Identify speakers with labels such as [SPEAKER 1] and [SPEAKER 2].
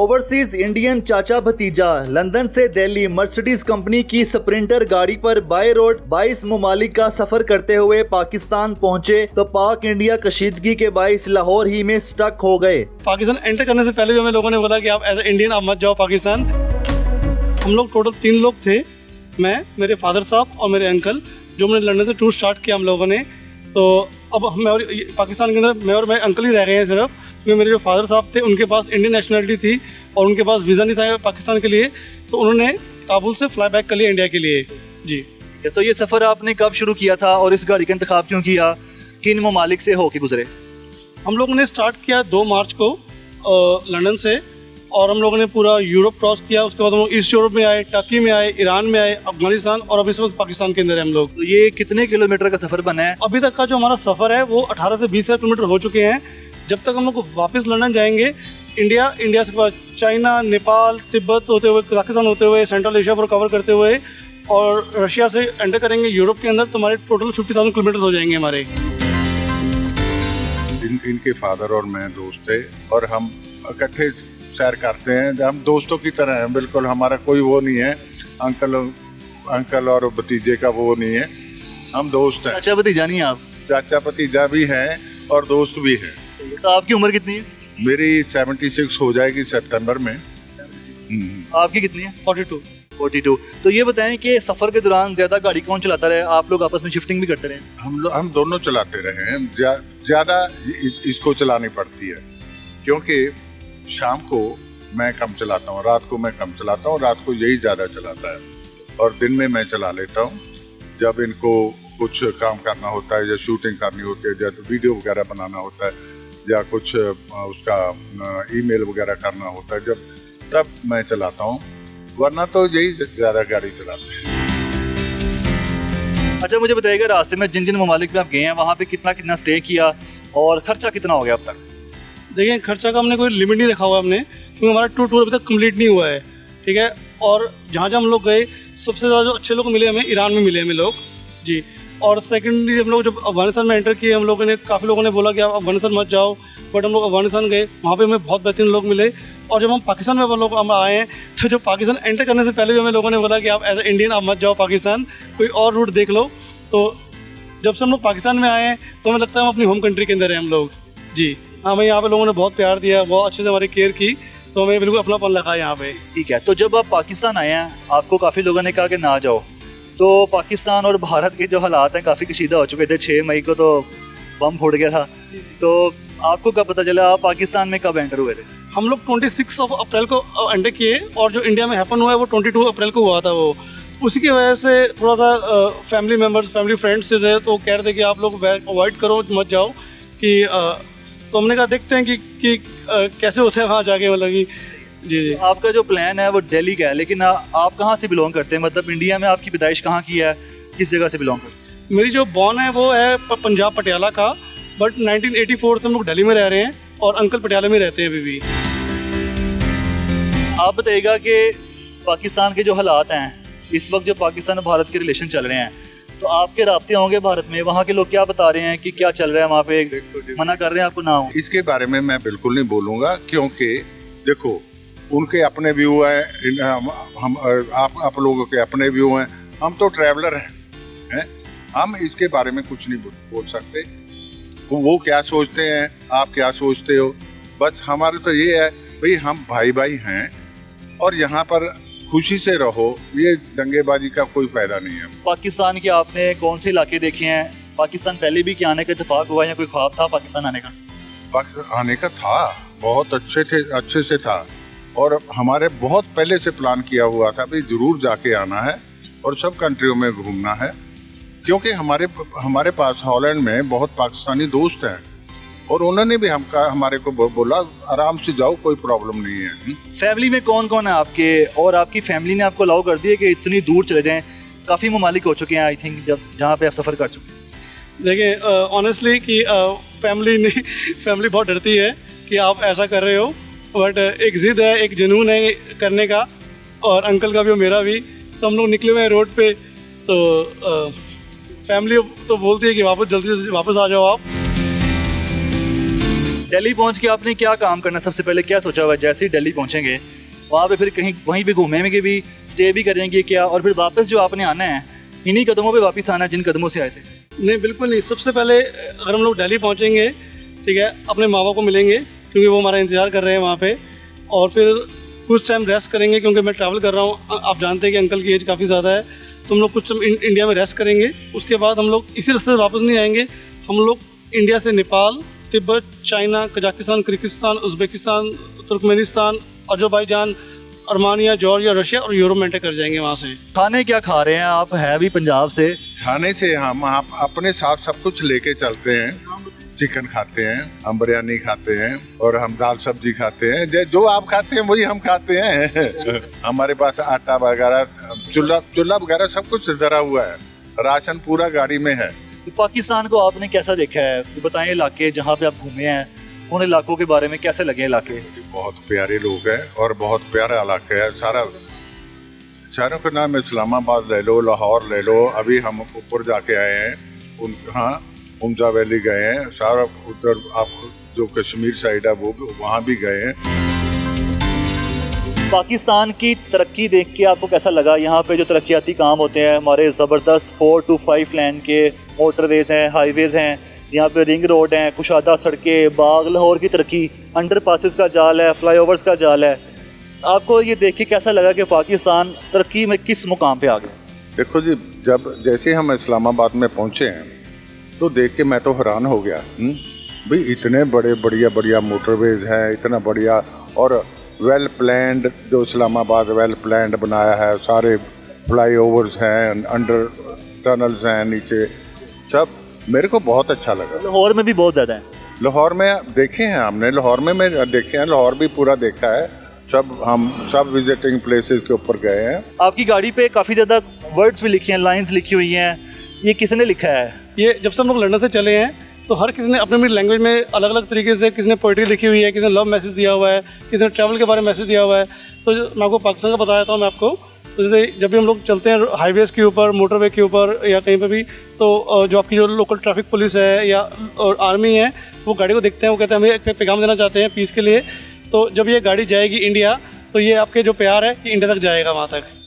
[SPEAKER 1] Overseas Indian चाचा भतीजा London से दिल्ली मर्सिडीज कंपनी की स्प्रिंटर गाड़ी पर बाय रोड 22 ममालिक का सफर करते हुए पाकिस्तान पहुंचे तो पाक इंडिया कशीदगी के बाइस लाहौर ही में स्टक हो गए।
[SPEAKER 2] पाकिस्तान एंटर करने से पहले भी हमें लोगों ने बोला कि आप एज ए इंडियन आप मत जाओ पाकिस्तान। हम लोग टोटल 3 लोग थे, मैं, मेरे फादर साहब और मेरे अंकल, जो मैंने लंदन से टूर स्टार्ट किया हम लोगों ने। तो अब मैं और पाकिस्तान के अंदर मैं और मेरे अंकल ही रह गए हैं सिर्फ, क्योंकि मेरे जो फादर साहब थे उनके पास इंडियन नेशनलिटी थी और उनके पास वीज़ा नहीं था पाकिस्तान के लिए, तो उन्होंने काबुल से फ्लाई बैक कर लिया इंडिया के लिए। जी,
[SPEAKER 1] तो ये सफ़र आपने कब शुरू किया था और इस गाड़ी का इंतखाब क्यों किया, किन ममालिक से होके गुजरे?
[SPEAKER 2] हम लोगों ने स्टार्ट किया 2 मार्च को लंदन से, और हम लोगों ने पूरा यूरोप क्रॉस किया। उसके बाद हम लोग ईस्ट यूरोप में आए, टर्की में आए, ईरान में आए, अफगानिस्तान, और अभी इस वक्त पाकिस्तान के अंदर है हम लोग।
[SPEAKER 1] तो ये कितने किलोमीटर का सफ़र बना है?
[SPEAKER 2] अभी तक का जो हमारा सफ़र है वो 18 से 20 किलोमीटर हो चुके हैं। जब तक हम लोग वापस लंदन जाएंगे, इंडिया से बाद चाइना, नेपाल, तिब्बत होते हुए, कजाकिस्तान होते हुए, सेंट्रल एशिया पर कवर करते हुए और रशिया से एंटर करेंगे यूरोप के अंदर, तो हमारे टोटल 50,000 किलोमीटर हो जाएंगे हमारे।
[SPEAKER 3] इनके फादर और मैं दोस्त थे और हम इकट्ठे सैर करते हैं, हम दोस्तों की तरह हैं बिल्कुल। हमारा कोई वो नहीं है अंकल और भतीजे का वो नहीं है, हम दोस्त हैं।
[SPEAKER 1] चाचा भतीजा नहीं आप?
[SPEAKER 3] चाचा भतीजा भी हैं और दोस्त भी हैं।
[SPEAKER 1] तो आपकी उम्र कितनी है?
[SPEAKER 3] मेरी 76 हो जाएगी सितंबर में।
[SPEAKER 1] आपकी कितनी है?
[SPEAKER 2] 42।
[SPEAKER 1] तो ये बताएं कि सफ़र के दौरान ज़्यादा गाड़ी कौन चलाता रहे? आप लोग आपस में शिफ्टिंग भी करते रहे?
[SPEAKER 3] हम दोनों चलाते रहे हैं। ज़्यादा इसको चलानी पड़ती है क्योंकि शाम को मैं कम चलाता हूँ, रात को मैं कम चलाता हूँ, रात को यही ज़्यादा चलाता है और दिन में मैं चला लेता हूँ। जब इनको कुछ काम करना होता है या शूटिंग करनी होती है या तो वीडियो वगैरह बनाना होता है या कुछ उसका ईमेल वगैरह करना होता है, तब मैं चलाता हूँ, वरना तो यही ज़्यादा गाड़ी चलाते हैं।
[SPEAKER 1] अच्छा, मुझे बताइएगा रास्ते में जिन जिन ममालिक में आप गए हैं वहाँ पे कितना स्टे किया और खर्चा कितना हो गया अब तक?
[SPEAKER 2] देखिए, खर्चा का हमने कोई लिमिट नहीं रखा हुआ हमने, क्योंकि हमारा टूर अभी तक कंप्लीट नहीं हुआ है, ठीक है। और जहाँ हम लोग गए सबसे ज़्यादा जो अच्छे लोग मिले हमें ईरान में मिले हमें लोग जी। और सेकेंडली हम लोग जब अफगानिस्तान में एंटर किए, हम लोगों ने काफ़ी लोगों ने बोला कि आप अफगानिस्तान मत जाओ, बट हम लोग अफगानिस्तान गए, वहाँ पे हमें बहुत बेहतरीन लोग मिले। और जब हम पाकिस्तान में हम आए हैं, तो जब पाकिस्तान एंटर करने से पहले भी हमें लोगों ने बोला कि आप एज ए इंडियन आप मत जाओ पाकिस्तान, कोई और रूट देख लो। तो जब से हम लोग पाकिस्तान में आए हैं तो हमें लगता है हम अपनी होम कंट्री के अंदर हैं हम लोग जी। हमें यहाँ पे लोगों ने बहुत प्यार दिया, बहुत अच्छे से हमारी केयर की, तो हमें बिल्कुल अपनापन लगा यहाँ पे।
[SPEAKER 1] ठीक है, तो जब आप पाकिस्तान आए हैं, आपको काफ़ी लोगों ने कहा कि ना जाओ, तो पाकिस्तान और भारत के जो हालात हैं काफ़ी कशीदा हो चुके थे। 6 मई को तो बम फूट गया था, तो आपको कब पता चला? आप पाकिस्तान में कब एंटर हुए थे?
[SPEAKER 2] हम लोग 26 अप्रैल को एंटर किए और जो इंडिया में हैपन हुआ है वो 22 अप्रैल को हुआ था। वो उसी की वजह से थोड़ा सा फैमिली मेम्बर्स, फैमिली फ्रेंड्स से थे, तो कह रहे थे कि आप लोग अवॉइड करो, मत जाओ कि तो हमने कहा देखते हैं कि कैसे होता है वहाँ जाके, मतलब कि जी।
[SPEAKER 1] आपका जो प्लान है वो दिल्ली का है, लेकिन आप कहाँ से बिलोंग करते हैं? मतलब इंडिया में आपकी पैदाइश कहाँ की है, किस जगह से बिलोंग करते हैं?
[SPEAKER 2] मेरी जो बॉर्न है वो है पंजाब पटियाला का, बट 1984 से हम लोग दिल्ली में रह रहे हैं और अंकल पटियाला में रहते हैं अभी भी।
[SPEAKER 1] आप बताइएगा कि पाकिस्तान के जो हालात हैं इस वक्त, जो पाकिस्तान और भारत के रिलेशन चल रहे हैं, तो आपके राब्ते होंगे भारत में, वहाँ के लोग क्या बता रहे हैं कि क्या चल रहा है वहाँ पे? मना कर रहे हैं आपको ना हो?
[SPEAKER 3] इसके बारे में मैं बिल्कुल नहीं बोलूँगा क्योंकि देखो, उनके अपने व्यू हैं, आप लोगों के अपने व्यू हैं, हम तो ट्रैवलर हैं, हम इसके बारे में कुछ नहीं बोल सकते। वो क्या सोचते हैं, आप क्या सोचते हो, बस हमारे तो ये है भाई, हम भाई हैं और यहाँ पर खुशी से रहो, ये दंगेबाजी का कोई फायदा नहीं है।
[SPEAKER 1] पाकिस्तान के आपने कौन से इलाके देखे हैं? पाकिस्तान पहले भी क्या आने का इत्तेफाक हुआ या कोई ख्वाब था पाकिस्तान आने का?
[SPEAKER 3] पाकिस्तान आने का था, बहुत अच्छे से था और हमारे बहुत पहले से प्लान किया हुआ था भाई जरूर जाके आना है और सब कंट्रियों में घूमना है, क्योंकि हमारे पास हॉलैंड में बहुत पाकिस्तानी दोस्त हैं और उन्होंने भी हमारे को बोला आराम से जाओ, कोई प्रॉब्लम नहीं है।
[SPEAKER 1] फैमिली में कौन कौन है आपके, और आपकी फैमिली ने आपको अलाउ कर दिया कि इतनी दूर चले जाएं? काफ़ी ममालिक हो चुके हैं आई थिंक जहाँ पे आप सफ़र कर चुके हैं।
[SPEAKER 2] देखिए, ऑनेस्टली कि फैमिली बहुत डरती है कि आप ऐसा कर रहे हो, बट एक ज़िद है, एक जुनून है करने का, और अंकल का भी और मेरा भी। तो हम लोग निकले हुए हैं रोड पे, तो फैमिली तो बोलती है कि जल्दी से वापस आ जाओ आप।
[SPEAKER 1] दिल्ली पहुंच के आपने क्या काम करना, सबसे पहले क्या सोचा हुआ है? जैसे ही दिल्ली पहुंचेंगे वहाँ पे फिर कहीं वहीं पे घूमेंगे भी, स्टे भी करेंगे क्या, और फिर वापस जो आपने आना है इन्हीं कदमों पे वापस आना है जिन कदमों से आए थे?
[SPEAKER 2] नहीं, बिल्कुल नहीं। सबसे पहले अगर हम लोग दिल्ली पहुँचेंगे, ठीक है, अपने माँ बाप को मिलेंगे क्योंकि वो हमारा इंतज़ार कर रहे हैं वहाँ पे, और फिर कुछ टाइम रेस्ट करेंगे क्योंकि मैं ट्रैवल कर रहा हूँ। आप जानते हैं कि अंकल की एज काफ़ी ज़्यादा है, तो हम लोग कुछ टाइम इंडिया में रेस्ट करेंगे। उसके बाद हम लोग इसी रास्ते से वापस नहीं आएंगे, हम लोग इंडिया से Nepal, Tibet, China, Kazakhstan, Kyrgyzstan, Uzbekistan, Turkmenistan, Azerbaijan, Armenia, Georgia, Russia और यूरोप में कर जाएंगे वहाँ से।
[SPEAKER 1] खाने क्या खा रहे हैं आप? है भी पंजाब से।
[SPEAKER 3] खाने से हम अपने साथ सब कुछ लेके चलते हैं। चिकन खाते हैं, हम बिरयानी खाते हैं, और हम दाल सब्जी खाते हैं। जो आप खाते हैं वही हम खाते हैं। हमारे पास आटा वगैरह, चूल्हा वगैरह सब कुछ धरा हुआ है, राशन पूरा गाड़ी में है।
[SPEAKER 1] तो पाकिस्तान को आपने कैसा देखा है? बताएं इलाके जहाँ पे आप घूमे हैं, उन इलाकों के बारे में कैसे लगे इलाके?
[SPEAKER 3] बहुत प्यारे लोग हैं और बहुत प्यारा इलाका है। शहरों का नाम इस्लामाबाद ले लो, लाहौर ले लो, अभी हम ऊपर जाके आए हैं, हाँ उमजा वैली गए हैं, सारा उधर आप जो कश्मीर साइड है वो वहाँ भी गए हैं।
[SPEAKER 1] पाकिस्तान की तरक्की देख के आपको कैसा लगा? यहाँ पे जो तरक्याती काम होते हैं हमारे, ज़बरदस्त 4 to 5 लेन के मोटरवेज हैं, हाईवेज हैं, यहाँ पे रिंग रोड हैं, कुशादा सड़कें, बाग, लाहौर की तरक्की, अंडर पासिस का जाल है, फ्लाईओवर्स का जाल है। आपको ये देख के कैसा लगा कि पाकिस्तान तरक्की में किस मुकाम पे आ गया?
[SPEAKER 3] देखो जी, जैसे हम इस्लामाबाद में पहुँचे हैं तो देख के मैं तो हैरान हो गया। भाई इतने बढ़िया मोटरवेज हैं, इतना बढ़िया और वेल प्लान्ड, जो इस्लामाबाद वेल प्लान्ड बनाया है, सारे फ्लाईओवर्स हैं, अंडर टनल्स हैं नीचे, सब मेरे को बहुत अच्छा लगा।
[SPEAKER 1] लाहौर में भी बहुत ज़्यादा है।
[SPEAKER 3] लाहौर में देखे हैं हमने, लाहौर में देखे हैं, लाहौर भी पूरा देखा है, हम सब विजिटिंग प्लेसेस के ऊपर गए हैं।
[SPEAKER 1] आपकी गाड़ी पे काफ़ी ज़्यादा वर्ड्स भी लिखे हैं, लाइंस लिखी हुई हैं, ये किसने लिखा है?
[SPEAKER 2] ये जब से हम लोग लंदन से चले हैं तो हर किसी ने अपनी अपनी लैंग्वेज में अलग अलग तरीके से, किसी ने पोइट्री लिखी हुई है, किसी ने लव मैसेज दिया हुआ है, किसी ने ट्रैवल के बारे में मैसेज दिया हुआ है। तो मैं आपको पाकिस्तान का बताया था मैं आपको, तो जैसे जब भी हम लोग चलते हैं हाईवेज़ के ऊपर, मोटरवे के ऊपर या कहीं पर भी, तो जो आपकी जो लोकल ट्रैफिक पुलिस है या और आर्मी है, वो गाड़ी को देखते हैं, वो कहते हैं हमें एक पैगाम देना चाहते हैं पीस के लिए। तो जब ये गाड़ी जाएगी इंडिया, तो ये आपके जो प्यार है कि इंडिया तक जाएगा वहाँ तक।